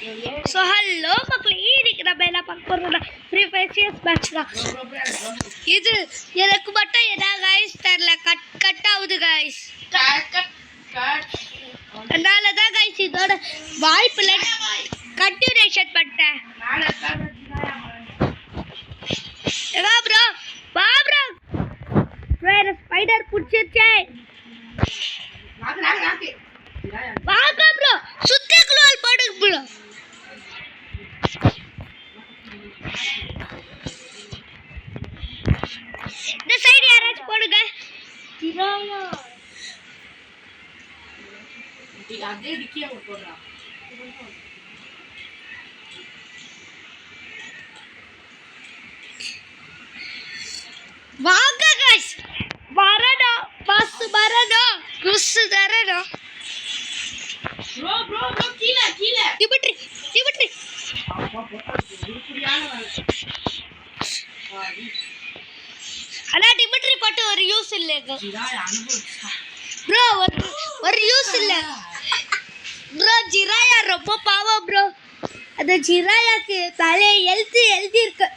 So hello மக்களே, இன்னைக்கு நம்ம என்ன பார்க்க போறோம்னா ஃப்ரீ ஃபயர் சிஎஸ் மேட்ச் தான். இது எனக்கு மட்டும் என்ன கைஸ் தெரியல, கட் ஆகுது கைஸ். அதனால தான் கைஸ் இதோட வாய்ப்பில் கண்டினியூஷன் பண்ணிட்டேன். ஏதா ப்ரோ வா ப்ரோ, வேற ஸ்பைடர் பிடிச்சிருச்சே. வாங்க ப்ரோ, சுத்தி குளோல் போடுங்க ப்ரோ. இந்த சைடு யாராச்சும் போடுங்க. வாங்க गाइस, வரணும் பஸ் வரணும், குஸ் வரணும். ப்ரோ ப்ரோ ப்ரோ கீழ டிமிட்ரி அண்ணா டிமிட்ரி போட்டு ஒரு யூஸ் இல்லங்க ப்ரோ, ஒரு யூஸ் இல்ல ப்ரோ. ஜிராயா ரொம்ப பாவம் ப்ரோ. அந்த ஜிராயாக்கு தலை எழுதி இருக்கு.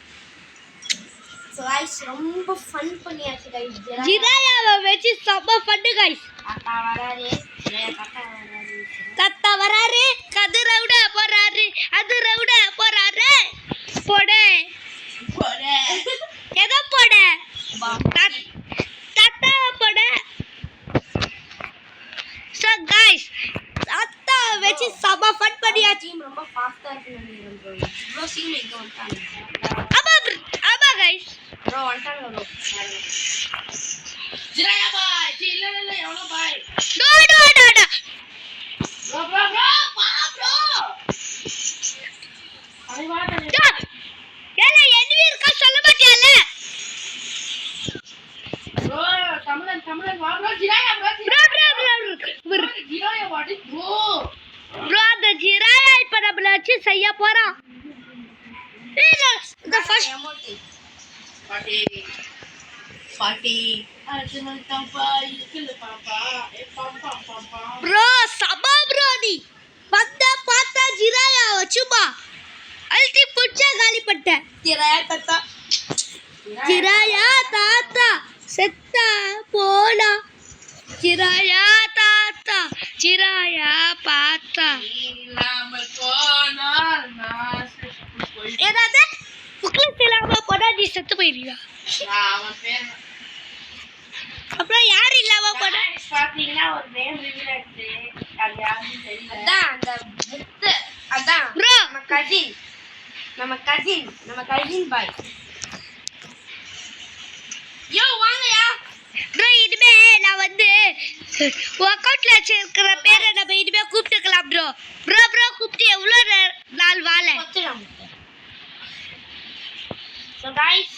गाइस ரொம்ப ஃபன் பண்ணியாச்சு गाइस. ஜிராயாவை வெச்சு செம்ம ஃபன் गाइस. தாத்தா வராரு, கதிரவுட போறாரு, அதிரவுட போறாரு. போடு எதை போடு, தாத்தா போடு. ஸோ गाइस தாத்தா வெச்சு செம்ம ஃபன் பண்ணியாச்சு. ரொம்ப ஃபாஸ்டா இருக்குன்னு ப்ரோ. ப்ரோ சீன் எங்க வந்துட்டாங்க? ஆமா गाइस ப்ரோ வந்துட்டாங்க ப்ரோ. ஜிராயா பாய் இல்ல எவ்வளோ பாய். நோ ப்ரோ ப்ரோ ப்ரோ வா ப்ரோ. அரை வா ஏல என்வி இருக்கா சொல்ல மாட்டியால ப்ரோ. தமிழன் வா ப்ரோ. ஜிராயா ப்ரோ ஜிராயா வாடி ப்ரோ. ப்ரோ அந்த ஜிராயா இப்ப நம்மள வச்சு செய்ய போறான். இந்த ஃபர்ஸ்ட் பாட்டி அர்ஜுனன் தம்பா இருக்குல பாப்பா ஏ பாப்பா ப்ரோ சபா ப்ரோ. நீ வந்த பார்த்தா ஜிராயா வச்சுமா அல்டி புடிச்ச காலி பட்ட. ஜிராயா தாத்தா செத்தா போனா. ஜிராயா தாத்தா ஜிராயா பாத்தா நாம போனால் நான் போய் ஏதாவது புக்லெட் இல்லாம போனா நீ செத்து போயிருவியா? அவன் பேர் அப்புறம் யார் இல்லாம போனா? பாத்தீங்கன்னா ஒரு நேம் ரிவீல் ஆச்சு. அது யாருன்னு தெரியல. அதான் அந்த புக் அதான் ப்ரோ நம்ம கசின் பாய். யோ வாங்கயா ப்ரோ. இனிமே நான் வந்து அக்கௌண்ட்ல வச்சிருக்கிற பேரை நம்ம இனிமே கூப்பிட்டுக்கலாம் ப்ரோ. ப்ரோ கூப்பிட்டு எவ்வளோ நாள் வாழ. ஸோ गाइस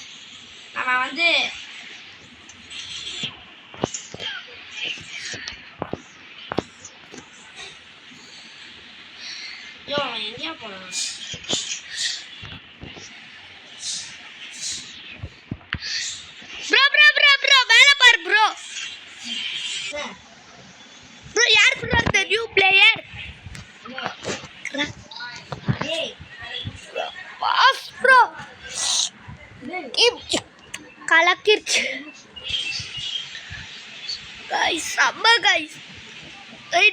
நம்ம வந்து யோ எங்கேயா போகலாம்? ப்ரோ மேல பாரு ப்ரோ. ப்ரோ யார் ப்ரோ அந்த நியூ பிளேயர்? பாஸ் ப்ரோ கலக்கிருச்சு गाइस. அம்மா गाइस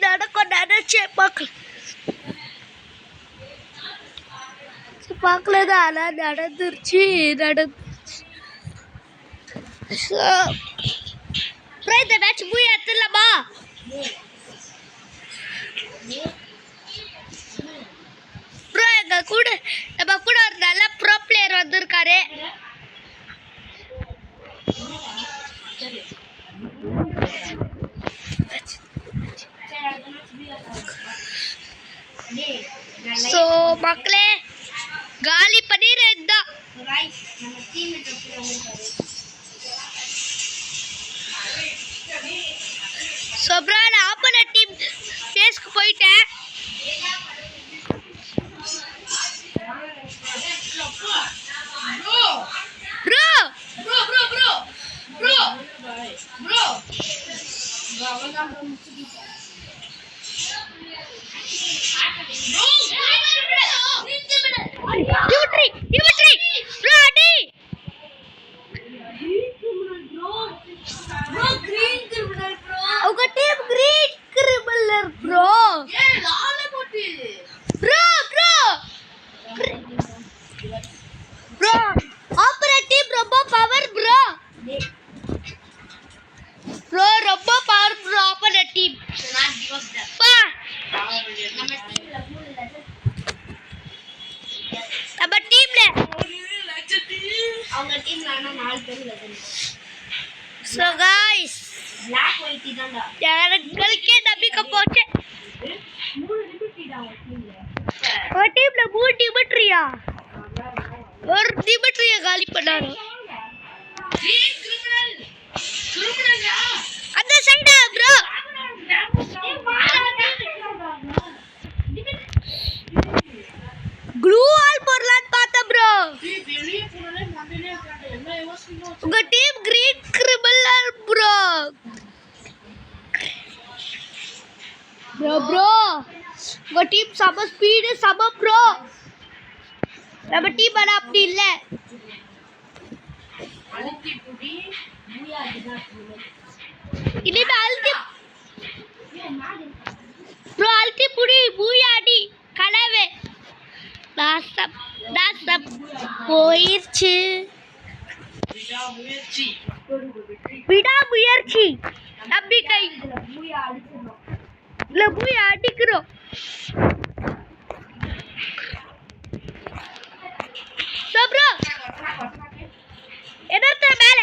நடக்கும் நினைச்சேன் பார்க்கலதான், ஆனால் நடந்துருச்சு. இந்த மேட்ச் மூவி எடுத்துடலாமா? ப்ரோ நம்ம கூட ஒரு நல்ல ப்ரோ பிளேயர் வந்திருக்காரு. ஸோ மக்களே காலி பண்ணிடுறா. ஸோ ப்ரோ நான் ஆப்போனன்ட் டீம் ஃபேஸ்க்கு போயிட்டேன். Bro Dimitri bro adi Bro, green criminal, bro. uga team green criminal bro Yeah, lala potti. bro operative ரொம்ப பவர் bro ரொம்ப power bro operative Not give up that. பா நம்ம நம்ம teamல டீம்ல அவங்க டீம்ல ஆனா 4 பேர் legend. so guys Black white தான்டா. யாருக்கே நம்பிக்கை போச்சு 3 லிமிட் டா அவங்க டீம்ல. ஒரு டீம்ல 3 டிமிட்ரியா ஒரு டிமிட்ரியா காலி பண்ணாரு Green criminal. Criminal-ஆ? அந்த சைடா bro க்ளூ ஆல் போடலான்னு பார்த்தேன் bro வெளியே போனாலே மண்டையிலே இருக்காங்க. என்ன யோசிக்கணும்? உங்க team green criminal bro bro உங்க டீம் சம ஸ்பீடு சம bro நம்ம டீம் ஆனா அப்படி இல்ல அழுத்தி புடி பூயா அதுதான் criminal. இனிமே அல்டி bro அல்டி புடி பூயாடி கனவே நாசம் போயிடுச்சு விடாமுயற்சி நம்பிக்கை பூயா அடிச்சிடணும். இல்ல பூயா அடிக்கிறோம் so bro எதிர்த்த மேல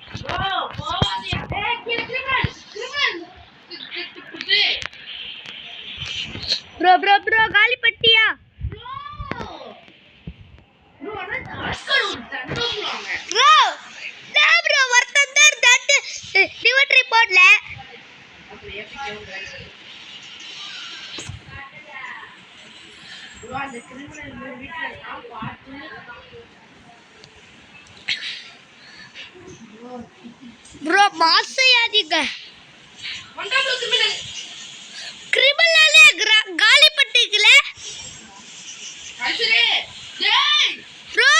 போவாதே. ஏய் criminal. bro காலி பட்டியா bro ஒருத்தன் தான் தட்டு டிவட்ரி போடல bro மாசையாதீங்க கிரிமினலே காலி பட்டிக்கல bro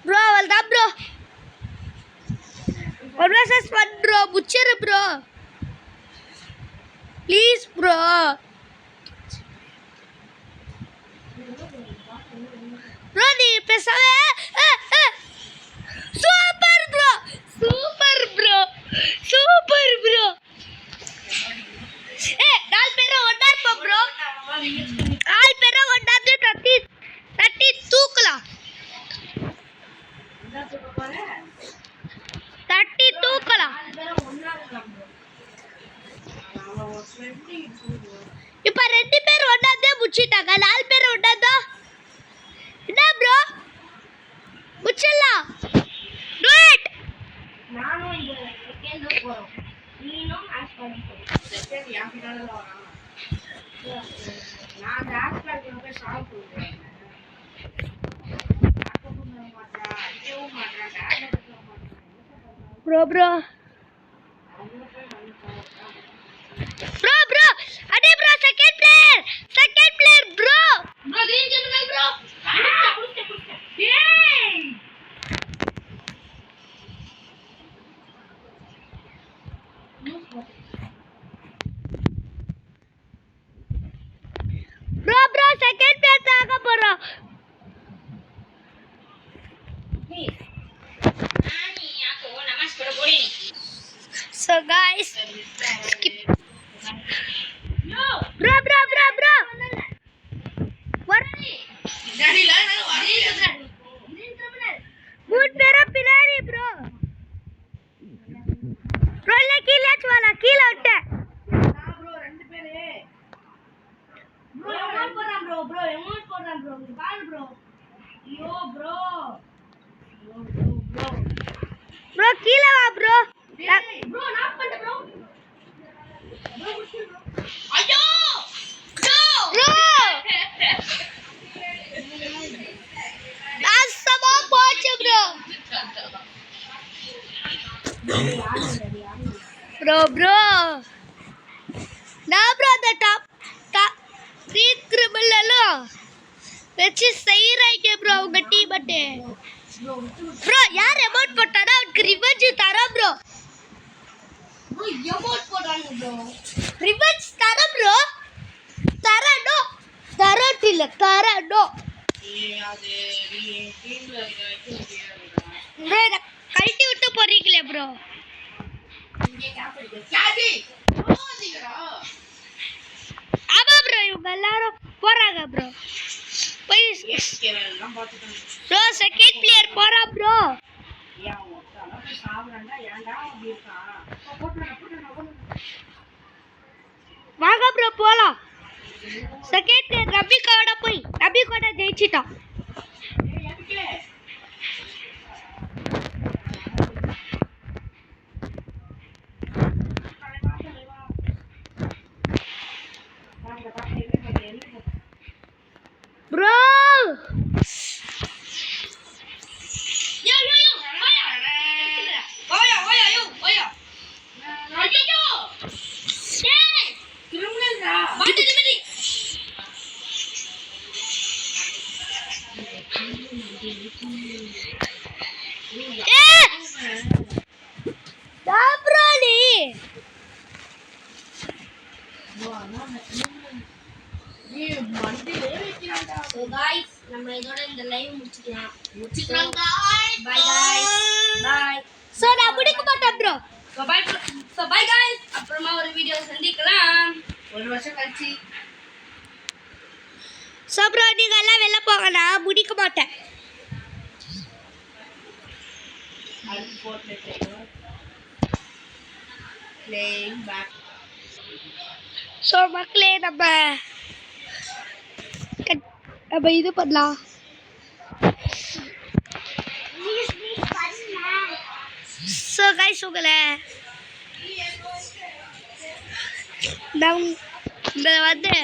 bro அவள்தான் bro 1 vs 1 bro முச்சிரு bro please bro bro நீ பேசாத சூப்பர் bro நாலு பேரும் ஒண்ணா இருப்போம் bro நாலு பேரும் ஒண்ணாந்து தட்டி தூக்கலாம் தட்டி தூக்கலாம் இப்ப 2 பேர் ஒண்ணாந்தே முச்சிட்டாங்க 4 பேர் ஒண்ணாந்தா என்ன bro முச்சிடலாம் do it நானும் இந்த செகண்ட் போறோம். நீனும் ஆஷ் பண்ணி செகண்ட் என் பின்னால தான் வரான். நான் அந்த ஆஷ் பண்ணி போய் சால்வ் பண்ணுவேன். bro adey bro second player bro green criminal bro. Hey! bro second player தாங்க போறோம் so guys skip bro வரடி டேடில நான் வரேன். green criminal. மூணு பேரும் பின்னாடி bro இல்ல கீழே விட்ட நான் bro ரெண்டு பேரே. bro எமோட் போறான் bro. இங்க பாரு bro. ஐயோ bro. bro கீழே வா bro bro நாக் பண்ணு bro. ஐயோ bro bro. Now, bro, the top criminal வச்சு செய்யறாங்க ப்ரோ உங்க டீம் பட்டு ப்ரோ யார் அமௌண்ட் போட்டானா அவனுக்கு ரிவெஞ்ச் தரோம் ப்ரோ எமோட் போடுறாங்க ப்ரோ. ரிவெஞ்ச் தரோம் ப்ரோ தரனோ தரோட்டில தரனோ ப்ரோ கழட்டி விட்டு போறீங்களே ப்ரோ ஆமா ப்ரோ இவங்க எல்லாரும் போறாங்க ப்ரோ போய் ப்ரோ செகண்ட் பிளேயர் போறா ப்ரோ வாங்க ப்ரோ போலாம் செகண்ட் பிளேயர் நபிகாவோட போய் நபிகோட ஜெயிச்சிட்டான் ப்ரோ So guys, நம்ம இதோட இந்த லைவ் முடிச்சுக்கலாம் guys. Bye guys. Bye. So நான் முடிக்க மாட்டேன் ப்ரோ So bye guys. அப்புறமா ஒரு வீடியோ சந்திக்கலாம். ஒரு வருஷம் கழிச்சு. சோ ப்ரோ நீங்க எல்லாம் வெளில போங்க நான் முடிக்க மாட்டேன் Playing back. சோ மக்களே நம்ம இது பண்ணலாம் ஸோ கைஸ் உங்களை நான் இந்த வந்து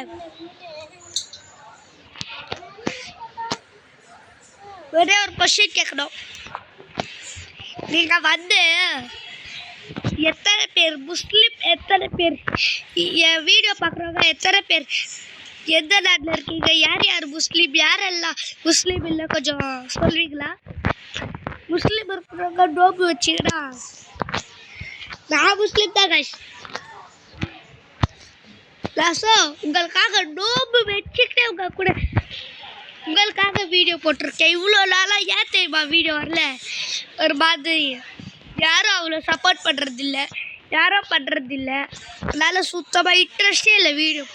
ஒரே ஒரு கொஸ்டின் கேட்கணும் நீங்கள் வந்து எத்தனை பேர் முஸ்லீம் எத்தனை பேர் என் வீடியோ பார்க்குறவங்க எத்தனை பேர் எந்த நாட்டில் இருக்கீங்க யார் யார் முஸ்லீம் யாரெல்லாம் முஸ்லீம் இல்லை கொஞ்சம் சொல்வீங்களா முஸ்லீம் இருக்கிறவங்க நோம்பு வச்சுக்கிறா நான் முஸ்லீம் தான் கைஸ் ஸோ உங்களுக்காக நோம்பு வச்சுக்கிட்டே உங்களுக்காக வீடியோ போட்டிருக்கேன் இவ்வளோ நாளாக ஏன் தெரியுமா வீடியோ வரல ஒரு மாதிரி யாரும் அவ்வளோ சப்போர்ட் பண்ணுறதில்ல யாரும் பண்ணுறதில்ல அதனால் சுத்தமாக இன்ட்ரெஸ்டே இல்லை வீடியோ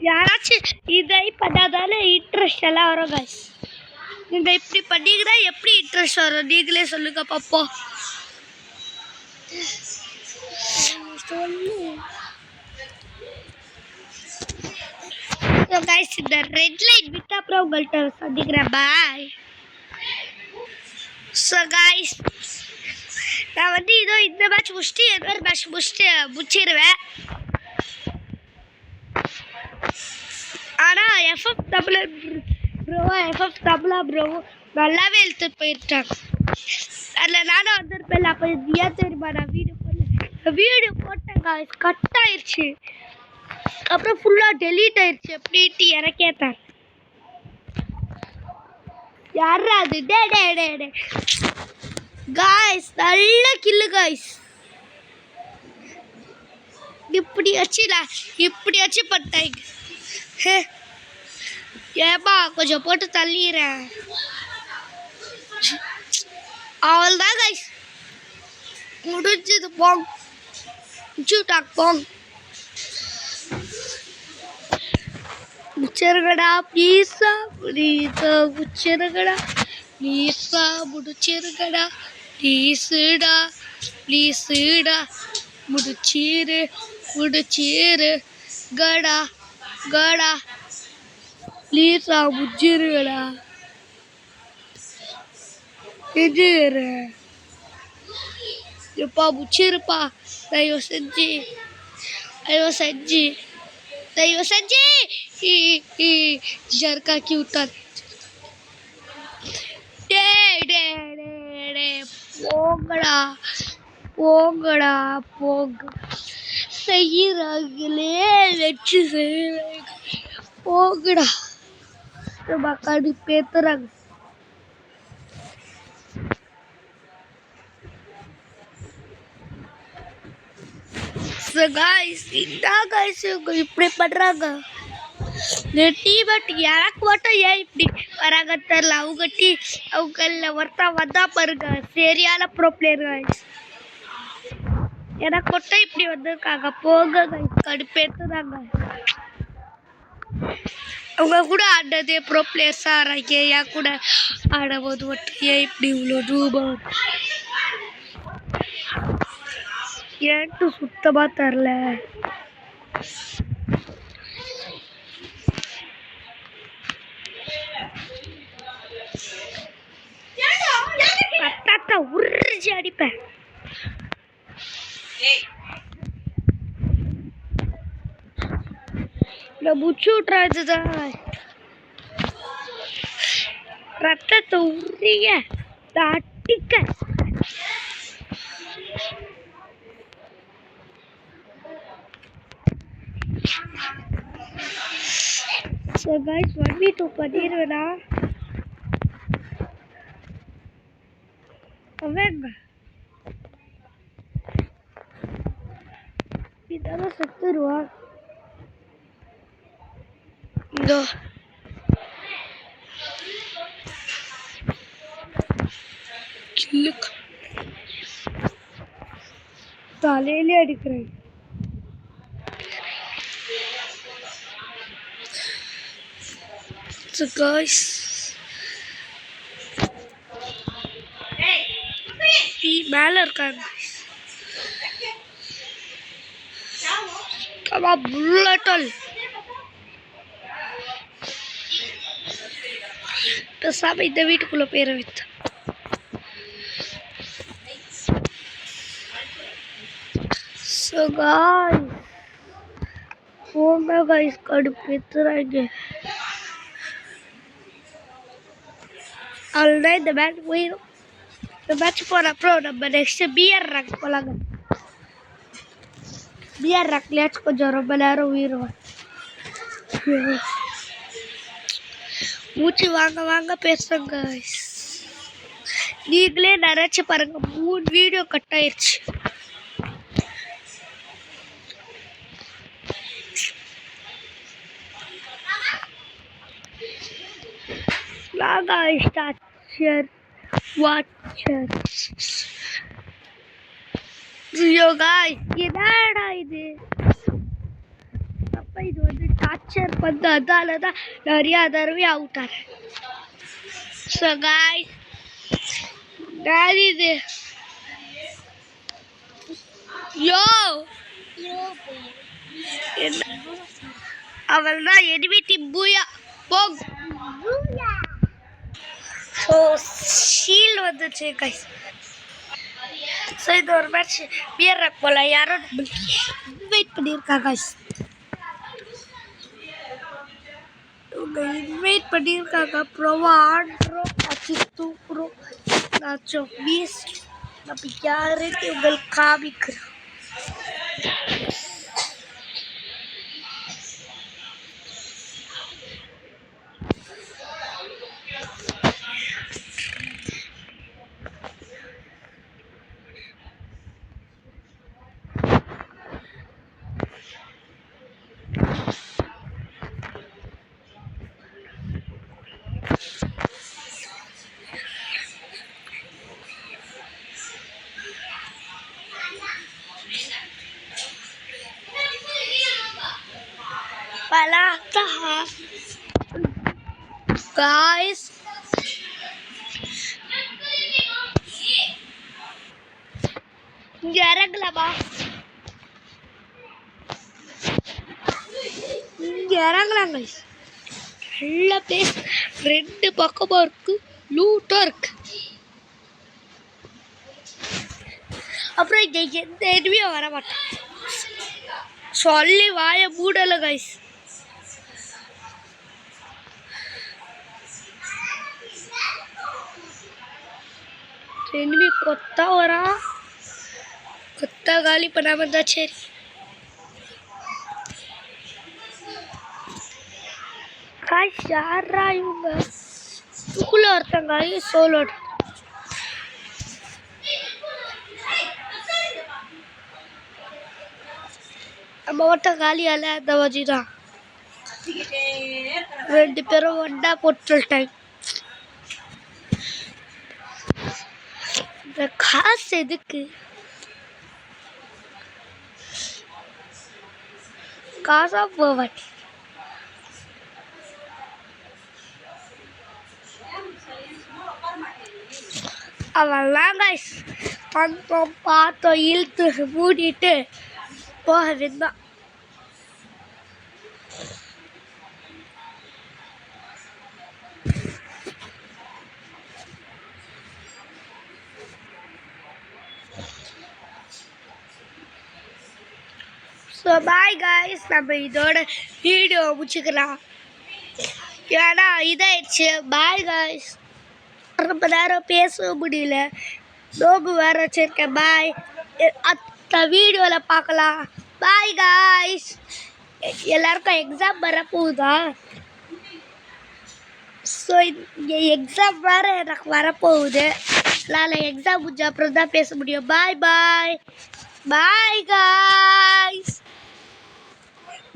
யாராச்சும் இதை பண்ணாதானே இன்ட்ரெஸ்ட் எல்லாம் வரும் கைஸ் நீங்கள் இப்படி பண்ணீங்கன்னா எப்படி இன்ட்ரெஸ்ட் வரும் நீங்களே சொல்லுங்க பார்ப்போம் கைஸ் இந்த ரெட் லைட் விட்டு அப்புறம் உங்கள்கிட்ட சந்திக்கிறேன் பாய் ஸோ கைஸ் நான் வந்து இதோ இந்த மேட்ச் முடிச்சுட்டு இன்னொரு மேட்ச் முடிச்சிடுவேன் ஆனால் எஃப்எஃப் தமிழா ப்ரோ நல்லாவே இழுத்துட்டு போயிருக்காங்க அதில் நானும் வந்திருப்பேன் அப்போ ஏன் தெரியுமா நான் வீடியோ போட்டேன் காய்ஸ் கட் ஆயிடுச்சு அப்புறம் ஃபுல்லாக டெலீட் ஆயிடுச்சு எப்படின்ட்டு இறக்கேட்டேன் யாரா அது டே டே டே டே காய்ஸ் நல்ல கில்லு காய்ஸ் இப்படி வச்சு பட்டாங்க ஏப்பா கொஞ்சம் போட்டு தள்ளிடுறேன் அவள்தான் கைஸ் முடிஞ்சது போங் ஜூட்டாக் போங் முடிச்சிருங்கடா ப்ளீஸா முடிச்சிருங்கடா ப்ளீஸா முடிச்சிருங்கடா ப்ளீஸுடா முடிச்சிரு கடா ப்ளீஸா முடிச்சிருங்கடா எஜிரு எப்பா முடிச்சிருப்பா தயவு செஞ்சு ஜர்க்கா கியூட்டா டே போங்கடா போங்கடா போங்க செய்யறாங்களே வச்சு செய்யறாங்க போங்கடா நம்ம கடுப்பேத்துறாங்க. So guys, இதான் guys இவங்க இப்படி பண்றாங்க. பட் எனக்கு மட்டும் ஏன் இப்படி வராங்க தெரியல. அவங்கள ஒருத்தன் வந்தா பாருங்க சரியான ப்ரோ பிளேயர் guys. எனக்கு மட்டும் இப்படி வந்திருக்காங்க போங்க guys கடுப்பேத்துறாங்க. அவங்க கூட ஆடுறதே ப்ரோ பிளேயர்ஸ் ஆடுறாங்க, என் கூட ஆடும்போது மட்டும் ஏன் இப்படி இவ்வளோ ரூபம் ஏன்ட்டு சுத்தமா தரல. கட்டாத்த உறிஞ்சி அடிப்பேன். நான் முச்சு விட்றாதுதான் ரத்தத்தை உரிய அடிக்க. So guys 1v2 பண்ணிடுவேனா அவங்க இதெல்லாம் செத்துருவா. இதோ தலையிலே அடிக்கிறேன். So guys மேல இருக்காங்க. புல்லட்டல் பேசாம இந்த வீட்டுக்குள்ள பேரை வைத்த. So guys போங்க guys கடுப்பேத்துறாங்க. அவ்வளோதான் இந்த மேட்ச் போயிடும். இந்த மேட்ச் போகிற அப்புறம் நம்ம நெக்ஸ்ட் பிஆர் ரேங்க் போகலாங்க. பிஆர் ரேங்க்லேயாச்சும் கொஞ்சம் ரொம்ப நேரம் உயிரும். மூச்சு வாங்க வாங்க பேசுகிறேங்க. நீங்களே நினச்சி பாருங்க 3 வீடியோ கட் ஆயிடுச்சு. என்னடா இது அப்ப இது வந்து டார்ச்சர் பண்ண அதாலதான் நிறைய தடவை அவுட் ஆறேன். ஸோ காய்ஸ் இது யோ அவள் தான் எனிமி டீம் பூயா போக். ஸோ ஷீல்டு வந்துச்சு கைஸ். ஸோ இது ஒரு மேட்ச் பியர் ரேங்க் போல யாரும் இன்வைட் பண்ணியிருக்காங்க கைஸ். இவங்க இன்வைட் பண்ணியிருக்காங்க. ப்ரோவா ஆண்ட்ரோ அச்சித்து ப்ரோ நாச்சோ பீஸ்ட் நம்ம யாருன்னு உங்களுக்கு காமிக்கிறோம். பலாத்தா guys இங்க இறங்கலாமா? இங்க இறங்கலாம் guys. நல்ல பிளேஸ், 2 பக்கமும் இருக்கு, லூட்டா இருக்கு. அப்புறம் இங்க எந்த எதுவும் வர மாட்டேன் சொல்லி வாய மூடல கைஸ். எனிமி கொத்தா வரா, கொத்தா காலி பண்ணாம இருந்தா சரி. காய்ஸ் யாரா இவங்க? இதுக்குள்ள ஒருத்தங்க சோலோட். நம்ம ஓட்ட காலியால அந்த மாதிரி தான். ரெண்டு பேரும் ஒன்றா போட்டுட்டாங்க. இந்த காசு எதுக்கு? காசா போவாட்டி அவெல்லாம் காய்ஸ் வந்தோம் பார்த்தோம் இழுத்து மூடிட்டு போக வேண்டாம். ஸோ பாய் காய்ஸ், நம்ம இதோட வீடியோ முடிச்சுக்கலாம். ஏன்னா இதாயிடுச்சு. பாய் காய்ஸ், ரொம்ப நேரம் பேச முடியல, நோம்பு வேற வச்சிருக்கேன். பாய், அடுத்த வீடியோவில் பார்க்கலாம். Bye guys. எல்லாருக்கும் எக்ஸாம் வரப்போகுதா? ஸோ எக்ஸாம் வேறு எனக்கு வரப்போகுது. அதனால் எக்ஸாம் முடிஞ்ச அப்புறம் தான் பேச முடியும். Bye bye. Bye guys.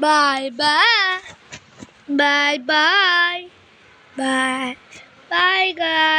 Bye bye. Bye bye. Bye bye guys.